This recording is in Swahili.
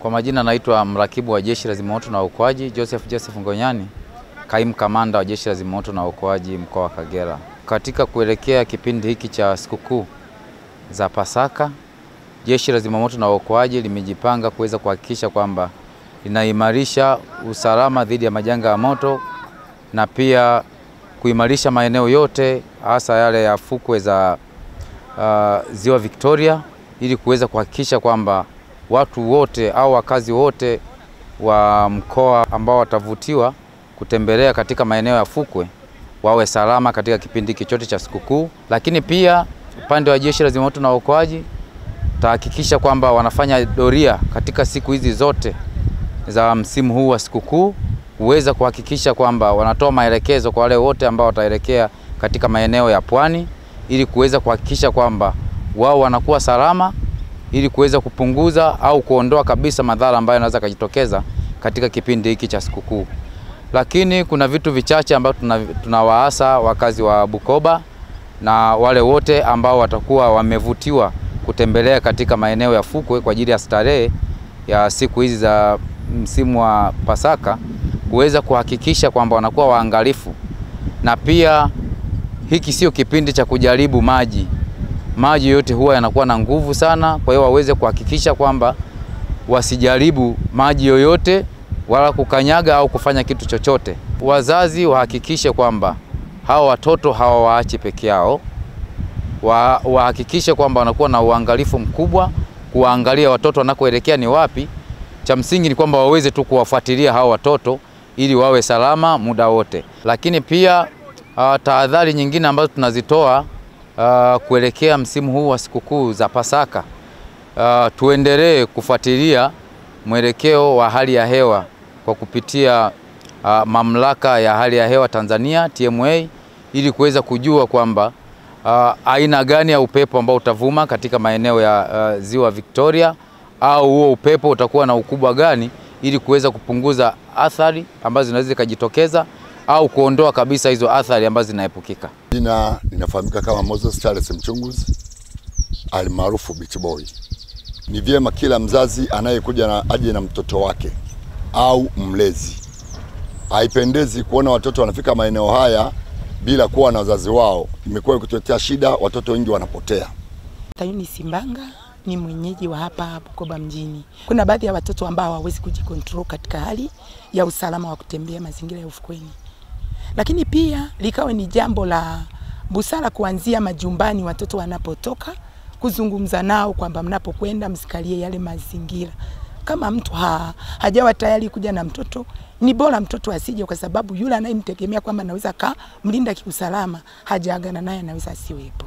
Kwa majina naitwa mrakibu wa Jeshi la Zimamoto na Uokoaji Joseph Ngonyani, kaimu kamanda wa Jeshi la Zimamoto na Uokoaji mkoa wa Kagera. Katika kuelekea kipindi hiki cha sikukuu za Pasaka, Jeshi la Zimamoto na Uokoaji limejipanga kuweza kuhakikisha kwamba linaimarisha usalama dhidi ya majanga ya moto na pia kuimarisha maeneo yote hasa yale ya fukwe za Ziwa Victoria, ili kuweza kuhakikisha kwamba watu wote au wakazi wote wa mkoa ambao watavutiwa kutembelea katika maeneo ya fukwe wawe salama katika kipindi chote cha sikukuu. Lakini pia upande wa Jeshi la Zimamoto na Uokoaji tahakikisha kwamba wanafanya doria katika siku hizi zote za msimu huu wa sikukuu, kuweza kuhakikisha kwamba wanatoa maelekezo kwa wale wote ambao wataelekea katika maeneo ya pwani, ili kuweza kuhakikisha kwamba wao wanakuwa salama, ili kuweza kupunguza au kuondoa kabisa madhara ambayo yanaweza kujitokeza katika kipindi hiki cha sikukuu. Lakini kuna vitu vichache ambavyo tunawaasa wakazi wa Bukoba na wale wote ambao watakuwa wamevutiwa kutembelea katika maeneo ya fukwe kwa ajili ya starehe ya siku hizi za msimu wa Pasaka, kuweza kuhakikisha kwamba wanakuwa waangalifu. Na pia hiki sio kipindi cha kujaribu maji. Maji yote huwa yanakuwa na nguvu sana, kwa hiyo waweze kuhakikisha kwamba wasijaribu maji yoyote wala kukanyaga au kufanya kitu chochote. Wazazi wahakikishe kwamba hawa watoto hawawaachi peke yao. Wahakikishe kwamba wanakuwa na uangalifu mkubwa kuangalia watoto wanakoelekea ni wapi. Cha msingi ni kwamba waweze tu kuwafuatilia hawa watoto ili wawe salama muda wote. Lakini pia tahadhari nyingine ambazo tunazitoa kuelekea msimu huu wa sikukuu za Pasaka, tuendelee kufuatilia mwelekeo wa hali ya hewa kwa kupitia mamlaka ya hali ya hewa Tanzania TMA, ili kuweza kujua kwamba aina gani ya upepo ambao utavuma katika maeneo ya Ziwa Victoria, au huo upepo utakuwa na ukubwa gani, ili kuweza kupunguza athari ambazo zinaweza kujitokeza au kuondoa kabisa hizo athari ambazo zinaepukika. Jina linafahamika kama Moses Charles Mchunguzi almaarufu Beach Boy. Ni vyema kila mzazi anayekuja aje na mtoto wake au mlezi. Haipendezi kuona watoto wanafika maeneo haya bila kuwa na wazazi wao. Imekuwa ikituletea shida, watoto wengi wanapotea. Tayuni Simbanga ni mwenyeji wa hapa Bukoba mjini. Kuna baadhi ya watoto ambao hawawezi kujikontrol katika hali ya usalama wa kutembea mazingira ya ufukweni. Lakini pia likawa ni jambo la busara kuanzia majumbani watoto wanapotoka, kuzungumza nao kwamba mnapokwenda msikalie yale mazingira. Kama mtu hajawa tayari kuja na mtoto, ni bora mtoto asije, kwa sababu yule anayemtegemea kwamba anaweza kumlinda kiusalama hajaagana naye, anaweza asiwepo.